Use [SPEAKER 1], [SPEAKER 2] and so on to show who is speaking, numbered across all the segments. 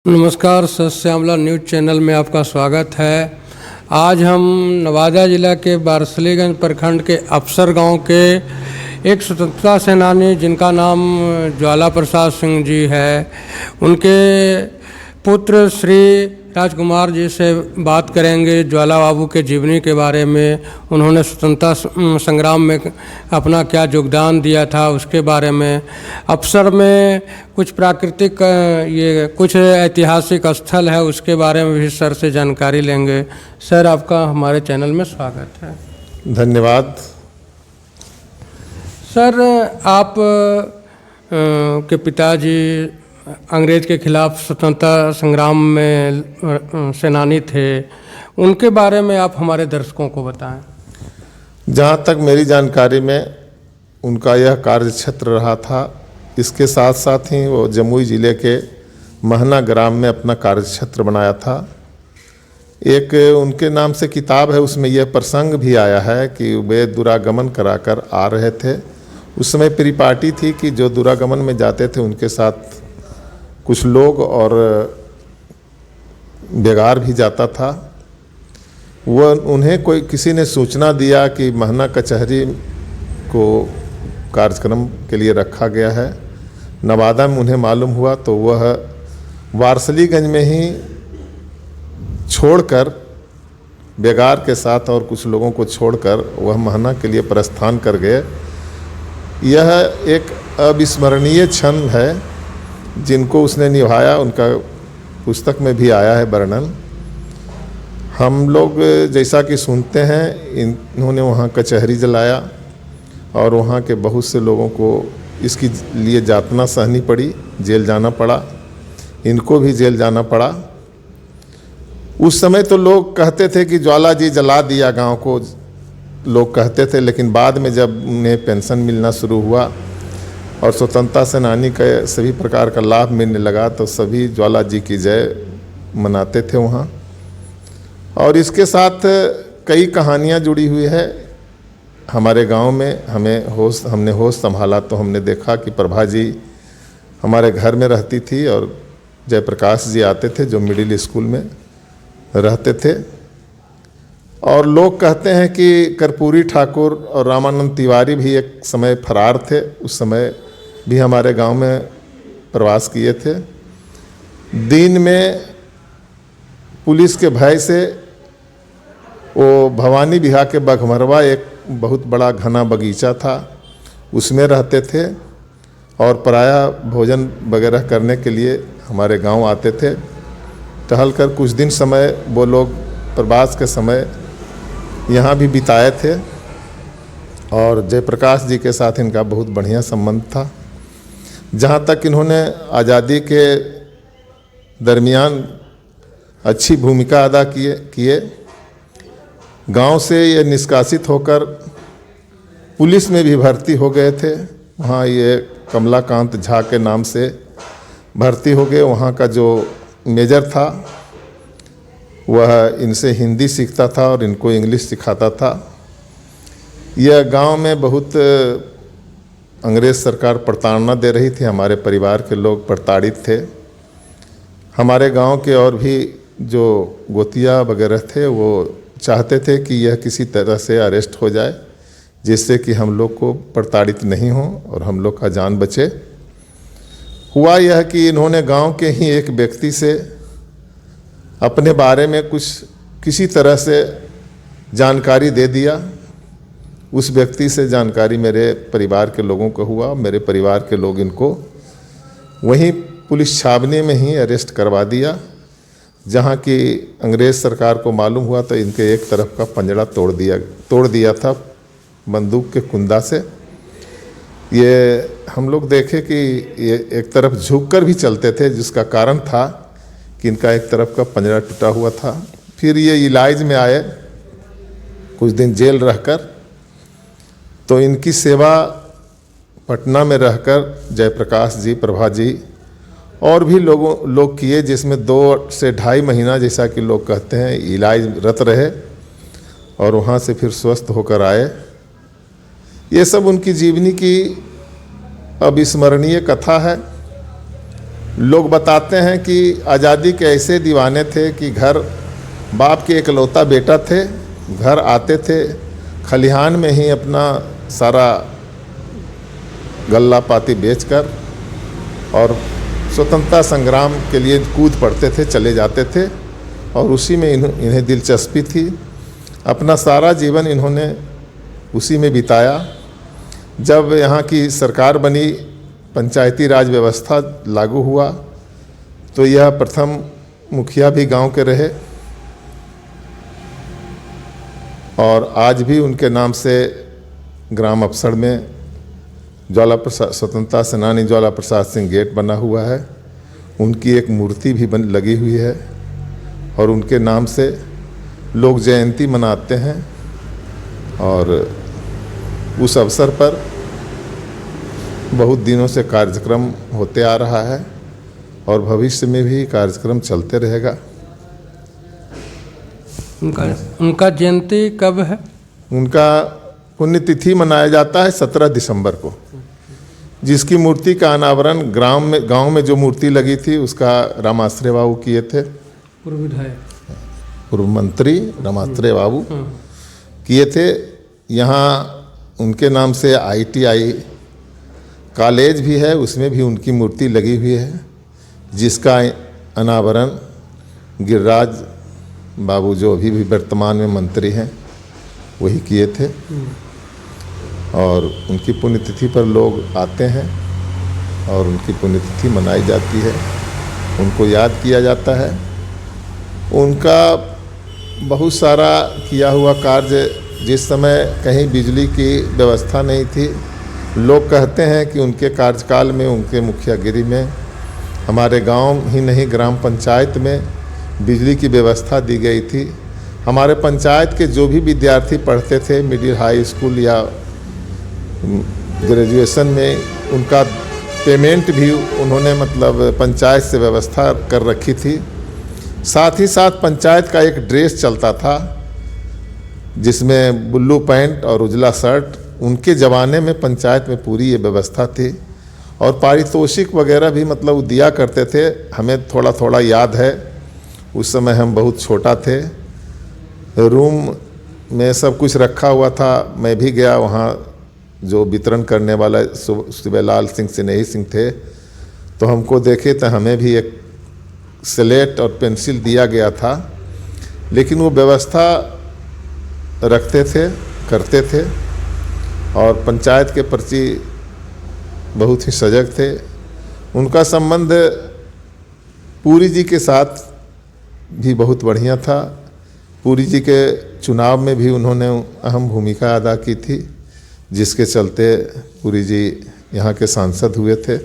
[SPEAKER 1] नमस्कार, सत Shyamala news channel में आपका स्वागत है। आज हम नवादा जिला के बारसलीगंज प्रखंड के अफसर गांव के एक स्वतंत्रता सेनानी जिनका नाम ज्वाला प्रसाद सिंह जी है, उनके पुत्र श्री राजकुमार जी से बात करेंगे। ज्वाला बाबू के जीवनी के बारे में, उन्होंने स्वतंत्रता संग्राम में अपना क्या योगदान दिया था उसके बारे में, अफसर में कुछ प्राकृतिक ये कुछ ऐतिहासिक स्थल है उसके बारे में भी सर से जानकारी लेंगे। सर, आपका हमारे चैनल में स्वागत है।
[SPEAKER 2] धन्यवाद।
[SPEAKER 1] सर, आप के पिताजी अंग्रेज के खिलाफ स्वतंत्रता संग्राम में सेनानी थे, उनके बारे में आप हमारे दर्शकों को बताएं।
[SPEAKER 2] जहाँ तक मेरी जानकारी में उनका यह कार्य क्षेत्र रहा था। इसके साथ साथ ही वो जमुई ज़िले के महना ग्राम में अपना कार्य क्षेत्र बनाया था। एक उनके नाम से किताब है, उसमें यह प्रसंग भी आया है कि वे दुरागमन कराकर आ रहे थे। उस समय परिपाटी थी कि जो दुरागमन में जाते थे उनके साथ कुछ लोग और बेगार भी जाता था। वह उन्हें किसी ने सूचना दिया कि महना कचहरी को कार्यक्रम के लिए रखा गया है। नवादा में उन्हें मालूम हुआ तो वह वारसलीगंज में ही छोड़कर, बेगार के साथ और कुछ लोगों को छोड़कर वह महना के लिए प्रस्थान कर गए। यह एक अविस्मरणीय क्षण है जिनको उसने निभाया। उनका पुस्तक में भी आया है वर्णन। हम लोग जैसा कि सुनते हैं, इन्होंने वहाँ कचहरी जलाया और वहाँ के बहुत से लोगों को इसके लिए यातना सहनी पड़ी, जेल जाना पड़ा। इनको भी जेल जाना पड़ा। उस समय तो लोग कहते थे कि ज्वाला जी जला दिया गांव को, लोग कहते थे, लेकिन बाद में जब उन्हें पेंशन मिलना शुरू हुआ और स्वतंत्रता सेनानी का सभी प्रकार का लाभ मिलने लगा तो सभी ज्वाला जी की जय मनाते थे वहाँ। और इसके साथ कई कहानियाँ जुड़ी हुई है। हमारे गांव में हमने होश संभाला तो हमने देखा कि प्रभा जी हमारे घर में रहती थी और जयप्रकाश जी आते थे जो मिडिल स्कूल में रहते थे। और लोग कहते हैं कि कर्पूरी ठाकुर और रामानंद तिवारी भी एक समय फरार थे। उस समय भी हमारे गांव में प्रवास किए थे। दिन में पुलिस के भय से वो भवानी बिहार के बघमरवा एक बहुत बड़ा घना बगीचा था, उसमें रहते थे और प्रायः भोजन वगैरह करने के लिए हमारे गांव आते थे। टहल कर कुछ दिन समय वो लोग प्रवास के समय यहाँ भी बिताए थे और जयप्रकाश जी के साथ इनका बहुत बढ़िया संबंध था। जहाँ तक इन्होंने आज़ादी के दरमियान अच्छी भूमिका अदा किए। गांव से ये निष्कासित होकर पुलिस में भी भर्ती हो गए थे। वहाँ ये कमलाकांत झा के नाम से भर्ती हो गए। वहाँ का जो मेजर था वह इनसे हिंदी सीखता था और इनको इंग्लिश सिखाता था। यह गांव में बहुत अंग्रेज़ सरकार प्रताड़ना दे रही थी। हमारे परिवार के लोग प्रताड़ित थे। हमारे गांव के और भी जो गोतिया वगैरह थे वो चाहते थे कि यह किसी तरह से अरेस्ट हो जाए जिससे कि हम लोग को प्रताड़ित नहीं हो और हम लोग का जान बचे। हुआ यह कि इन्होंने गांव के ही एक व्यक्ति से अपने बारे में किसी तरह से जानकारी दे दिया। उस व्यक्ति से जानकारी मेरे परिवार के लोगों को हुआ। मेरे परिवार के लोग इनको वहीं पुलिस छावनी में ही अरेस्ट करवा दिया। जहाँ की अंग्रेज़ सरकार को मालूम हुआ तो इनके एक तरफ का पंजड़ा तोड़ दिया था बंदूक के कुंदा से। ये हम लोग देखे कि ये एक तरफ झुककर भी चलते थे, जिसका कारण था कि इनका एक तरफ का पंजरा टूटा हुआ था। फिर ये इलाज में आए, कुछ दिन जेल रहकर, तो इनकी सेवा पटना में रहकर जयप्रकाश जी, प्रभा जी और भी लोग किए, जिसमें 2 से ढाई महीना जैसा कि लोग कहते हैं इलाजरत रहे और वहाँ से फिर स्वस्थ होकर आए। ये सब उनकी जीवनी की अविस्मरणीय कथा है। लोग बताते हैं कि आज़ादी के ऐसे दीवाने थे कि घर, बाप के इकलौता बेटा थे, घर आते थे, खलिहान में ही अपना सारा गल्ला पाती बेचकर और स्वतंत्रता संग्राम के लिए कूद पड़ते थे, चले जाते थे और उसी में इन्हें दिलचस्पी थी। अपना सारा जीवन इन्होंने उसी में बिताया। जब यहाँ की सरकार बनी, पंचायती राज व्यवस्था लागू हुआ, तो यह प्रथम मुखिया भी गांव के रहे और आज भी उनके नाम से ग्राम अफसर में ज्वाला प्रसाद, स्वतंत्रता सेनानी ज्वाला प्रसाद सिंह गेट बना हुआ है। उनकी एक मूर्ति भी लगी हुई है और उनके नाम से लोग जयंती मनाते हैं और उस अवसर पर बहुत दिनों से कार्यक्रम होते आ रहा है और भविष्य में भी कार्यक्रम चलते रहेगा।
[SPEAKER 1] उनका जयंती कब है?
[SPEAKER 2] उनका पुण्यतिथि मनाया जाता है 17 दिसंबर को, जिसकी मूर्ति का अनावरण गांव में जो मूर्ति लगी थी उसका रामाश्रय बाबू किए थे।
[SPEAKER 1] पूर्व विधायक,
[SPEAKER 2] पूर्व मंत्री रामाश्रय बाबू किए थे। यहाँ उनके नाम से ITI कॉलेज भी है, उसमें भी उनकी मूर्ति लगी हुई है, जिसका अनावरण गिरिराज बाबू जो अभी भी वर्तमान में मंत्री हैं वही किए थे। और उनकी पुण्यतिथि पर लोग आते हैं और उनकी पुण्यतिथि मनाई जाती है, उनको याद किया जाता है। उनका बहुत सारा किया हुआ कार्य, जिस समय कहीं बिजली की व्यवस्था नहीं थी, लोग कहते हैं कि उनके कार्यकाल में, उनके मुखियागिरी में हमारे गांव ही नहीं ग्राम पंचायत में बिजली की व्यवस्था दी गई थी। हमारे पंचायत के जो भी विद्यार्थी पढ़ते थे मिडिल हाई स्कूल या ग्रेजुएशन में, उनका पेमेंट भी उन्होंने मतलब पंचायत से व्यवस्था कर रखी थी। साथ ही साथ पंचायत का एक ड्रेस चलता था जिसमें ब्लू पैंट और उजला शर्ट, उनके ज़माने में पंचायत में पूरी ये व्यवस्था थी। और पारितोषिक वगैरह भी मतलब दिया करते थे। हमें थोड़ा थोड़ा याद है, उस समय हम बहुत छोटा थे, रूम में सब कुछ रखा हुआ था। मैं भी गया वहाँ, जो वितरण करने वाला शिवलाल सिंह स्नेही सिंह थे, तो हमको देखे तो हमें भी एक स्लेट और पेंसिल दिया गया था। लेकिन वो व्यवस्था रखते थे, करते थे और पंचायत के प्रति बहुत ही सजग थे। उनका संबंध पुरी जी के साथ भी बहुत बढ़िया था। पुरी जी के चुनाव में भी उन्होंने अहम भूमिका अदा की थी, जिसके चलते पुरी जी यहाँ के सांसद हुए थे।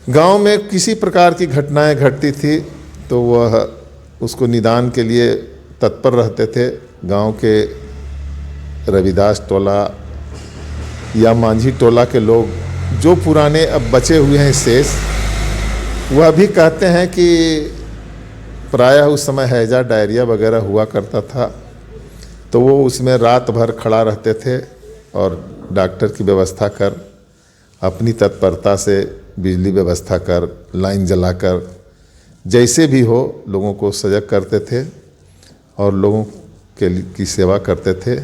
[SPEAKER 2] गांव में किसी प्रकार की घटनाएं घटती थी तो वह उसको निदान के लिए तत्पर रहते थे। गांव के रविदास टोला या मांझी टोला के लोग, जो पुराने अब बचे हुए हैं शेष, वह भी कहते हैं कि प्रायः उस समय हैजा डायरिया वगैरह हुआ करता था, तो वो उसमें रात भर खड़ा रहते थे और डॉक्टर की व्यवस्था कर, अपनी तत्परता से बिजली व्यवस्था कर, लाइन जलाकर, जैसे भी हो लोगों को सजग करते थे और लोगों की सेवा करते थे,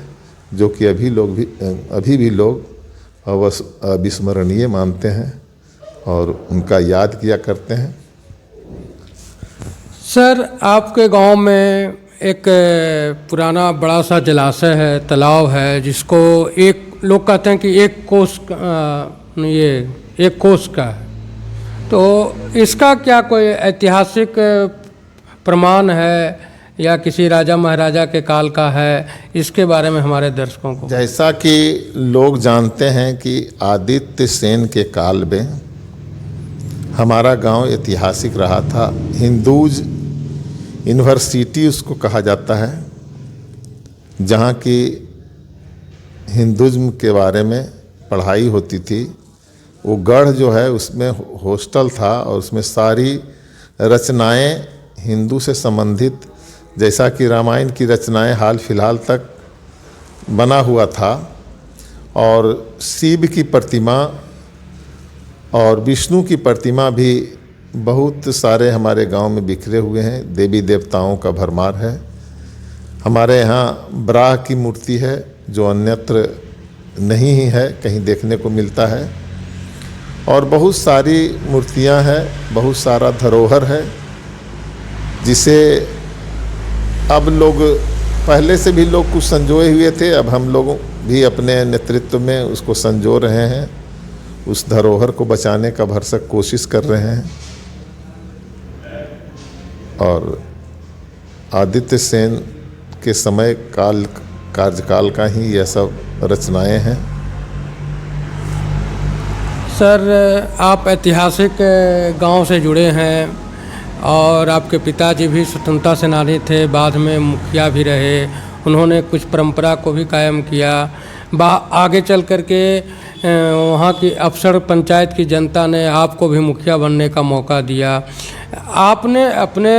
[SPEAKER 2] जो कि अभी भी लोग अविस्मरणीय मानते हैं और उनका याद किया करते हैं।
[SPEAKER 1] सर, आपके गांव में एक पुराना बड़ा सा जलाशय है, तालाब है, जिसको एक लोग कहते हैं कि एक कोस का है, तो इसका क्या कोई ऐतिहासिक प्रमाण है या किसी राजा महाराजा के काल का है? इसके बारे में हमारे दर्शकों को।
[SPEAKER 2] जैसा कि लोग जानते हैं कि आदित्य सेन के काल में हमारा गांव ऐतिहासिक रहा था। हिंदूज यूनिवर्सिटी उसको कहा जाता है, जहाँ की हिंदुज़्म के बारे में पढ़ाई होती थी। वो गढ़ जो है उसमें हॉस्टल था और उसमें सारी रचनाएं हिंदू से संबंधित, जैसा कि रामायण की रचनाएं हाल फिलहाल तक बना हुआ था, और शिव की प्रतिमा और विष्णु की प्रतिमा भी बहुत सारे हमारे गांव में बिखरे हुए हैं। देवी देवताओं का भरमार है। हमारे यहाँ बराह की मूर्ति है जो अन्यत्र नहीं ही है, कहीं देखने को मिलता है। और बहुत सारी मूर्तियां हैं, बहुत सारा धरोहर है जिसे अब लोग, पहले से भी लोग कुछ संजोए हुए थे, अब हम लोग भी अपने नेतृत्व में उसको संजो रहे हैं, उस धरोहर को बचाने का भरसक कोशिश कर रहे हैं। और आदित्य सेन के समय कार्यकाल का ही यह सब रचनाएं हैं।
[SPEAKER 1] सर, आप ऐतिहासिक गांव से जुड़े हैं और आपके पिताजी भी स्वतंत्रता सेनानी थे, बाद में मुखिया भी रहे। उन्होंने कुछ परंपरा को भी कायम किया। आगे चल कर के वहाँ की अफसर पंचायत की जनता ने आपको भी मुखिया बनने का मौका दिया। आपने अपने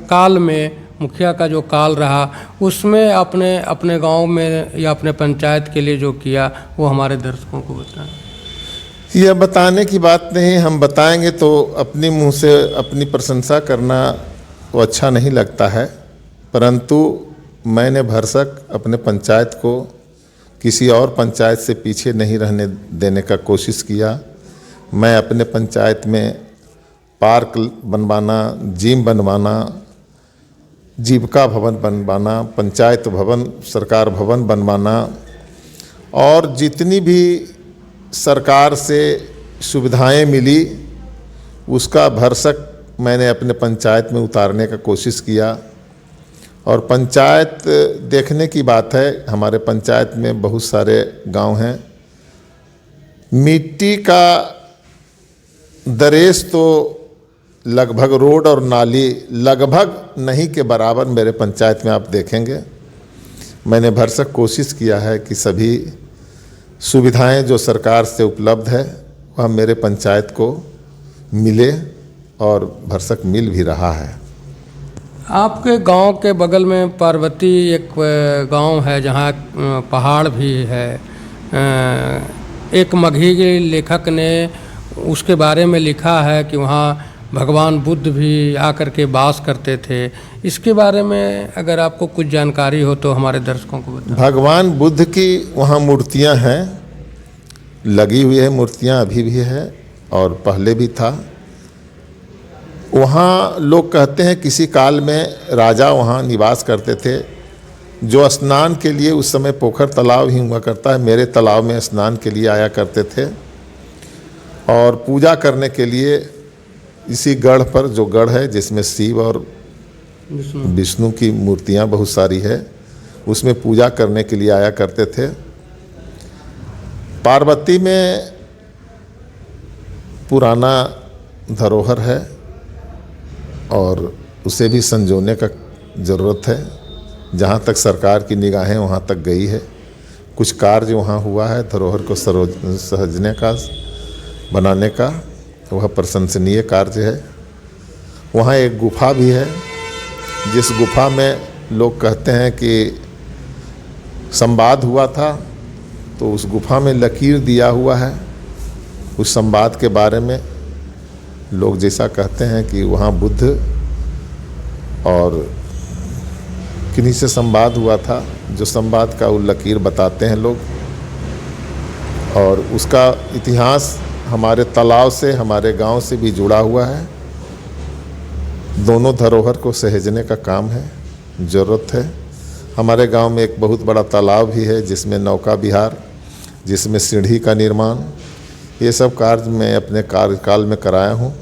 [SPEAKER 1] काल में, मुखिया का जो काल रहा, उसमें अपने गांव में या अपने पंचायत के लिए जो किया, वो हमारे दर्शकों को बताएं।
[SPEAKER 2] यह बताने की बात नहीं, हम बताएंगे तो अपने मुंह से अपनी प्रशंसा करना तो अच्छा नहीं लगता है, परंतु मैंने भरसक अपने पंचायत को किसी और पंचायत से पीछे नहीं रहने देने का कोशिश किया। मैं अपने पंचायत में पार्क बनवाना, जिम बनवाना, जीविका भवन बनवाना, पंचायत भवन, सरकार भवन बनवाना और जितनी भी सरकार से सुविधाएं मिली उसका भरसक मैंने अपने पंचायत में उतारने का कोशिश किया। और पंचायत देखने की बात है, हमारे पंचायत में बहुत सारे गांव हैं। मिट्टी का दरेस तो लगभग रोड और नाली लगभग नहीं के बराबर मेरे पंचायत में आप देखेंगे। मैंने भरसक कोशिश किया है कि सभी सुविधाएं जो सरकार से उपलब्ध है वह मेरे पंचायत को मिले और भरसक मिल भी रहा है।
[SPEAKER 1] आपके गांव के बगल में पार्वती एक गांव है जहां पहाड़ भी है। एक मगही के लेखक ने उसके बारे में लिखा है कि वहां भगवान बुद्ध भी आकर के वास करते थे। इसके बारे में अगर आपको कुछ जानकारी हो तो हमारे दर्शकों को बताएं।
[SPEAKER 2] भगवान बुद्ध की वहाँ मूर्तियाँ हैं, लगी हुई है मूर्तियाँ, अभी भी है और पहले भी था। वहाँ लोग कहते हैं किसी काल में राजा वहाँ निवास करते थे, जो स्नान के लिए, उस समय पोखर तालाब ही हुआ करता है, मेरे तालाब में स्नान के लिए आया करते थे और पूजा करने के लिए इसी गढ़ पर, जो गढ़ है जिसमें शिव और विष्णु की मूर्तियाँ बहुत सारी है, उसमें पूजा करने के लिए आया करते थे। पार्वती में पुराना धरोहर है और उसे भी संजोने का ज़रूरत है। जहाँ तक सरकार की निगाहें वहाँ तक गई है। कुछ कार्य वहाँ हुआ है धरोहर को सजने का, बनाने का, वह प्रशंसनीय कार्य है। वहाँ एक गुफा भी है जिस गुफा में लोग कहते हैं कि संवाद हुआ था, तो उस गुफा में लकीर दिया हुआ है। उस संवाद के बारे में लोग जैसा कहते हैं कि वहाँ बुद्ध और किन्हीं से संवाद हुआ था, जो संवाद का वो लकीर बताते हैं लोग। और उसका इतिहास हमारे तालाब से, हमारे गांव से भी जुड़ा हुआ है। दोनों धरोहर को सहेजने का काम है, ज़रूरत है। हमारे गांव में एक बहुत बड़ा तालाब भी है जिसमें नौका विहार, जिसमें सीढ़ी का निर्माण, ये सब कार्य मैं अपने कार्यकाल में कराया हूँ,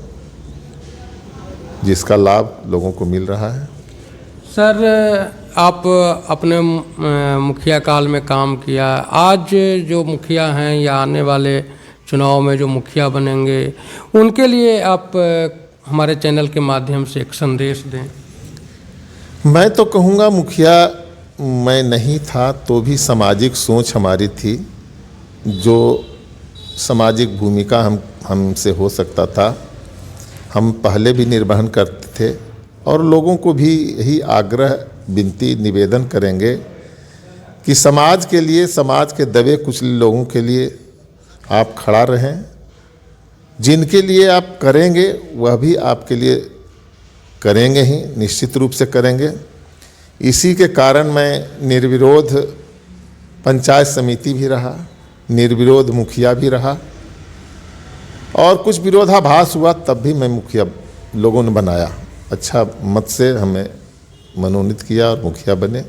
[SPEAKER 2] जिसका लाभ लोगों को मिल रहा है।
[SPEAKER 1] सर, आप अपने मुखिया काल में काम किया। आज जो मुखिया हैं या आने वाले चुनाव में जो मुखिया बनेंगे, उनके लिए आप हमारे चैनल के माध्यम से एक संदेश दें।
[SPEAKER 2] मैं तो कहूँगा, मुखिया मैं नहीं था तो भी सामाजिक सोच हमारी थी, जो सामाजिक भूमिका हमसे हो सकता था, हम पहले भी निर्वहन करते थे। और लोगों को भी यही आग्रह, विनती, निवेदन करेंगे कि समाज के लिए, समाज के दबे कुचले लोगों के लिए आप खड़ा रहें जिनके लिए आप करेंगे वह भी आपके लिए करेंगे ही, निश्चित रूप से करेंगे। इसी के कारण मैं निर्विरोध पंचायत समिति भी रहा, निर्विरोध मुखिया भी रहा, और कुछ विरोधाभास हुआ तब भी मैं मुखिया लोगों ने बनाया, अच्छा मत से हमें मनोनीत किया और मुखिया बने।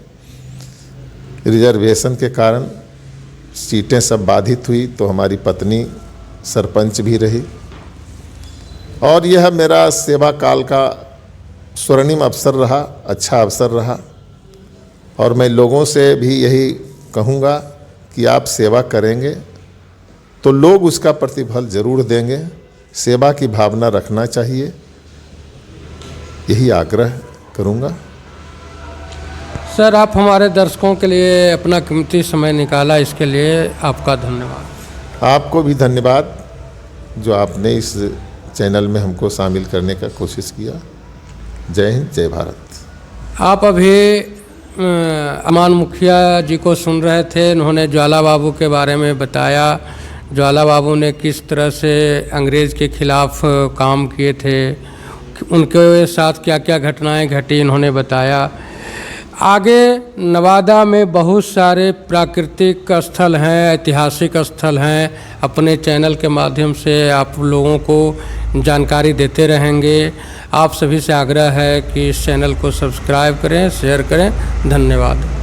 [SPEAKER 2] रिजर्वेशन के कारण सीटें सब बाधित हुई तो हमारी पत्नी सरपंच भी रही, और यह मेरा सेवा काल का स्वर्णिम अवसर रहा, अच्छा अवसर रहा। और मैं लोगों से भी यही कहूँगा कि आप सेवा करेंगे तो लोग उसका प्रतिफल जरूर देंगे, सेवा की भावना रखना चाहिए, यही आग्रह करूँगा।
[SPEAKER 1] सर, आप हमारे दर्शकों के लिए अपना कीमती समय निकाला, इसके लिए आपका धन्यवाद।
[SPEAKER 2] आपको भी धन्यवाद जो आपने इस चैनल में हमको शामिल करने का कोशिश किया। जय हिंद, जय भारत।
[SPEAKER 1] आप अभी अमान मुखिया जी को सुन रहे थे। उन्होंने ज्वाला बाबू के बारे में बताया, ज्वाला बाबू ने किस तरह से अंग्रेज़ के खिलाफ काम किए थे, उनके साथ क्या क्या घटनाएं घटी उन्होंने बताया। आगे नवादा में बहुत सारे प्राकृतिक स्थल हैं, ऐतिहासिक स्थल हैं, अपने चैनल के माध्यम से आप लोगों को जानकारी देते रहेंगे। आप सभी से आग्रह है कि इस चैनल को सब्सक्राइब करें, शेयर करें। धन्यवाद।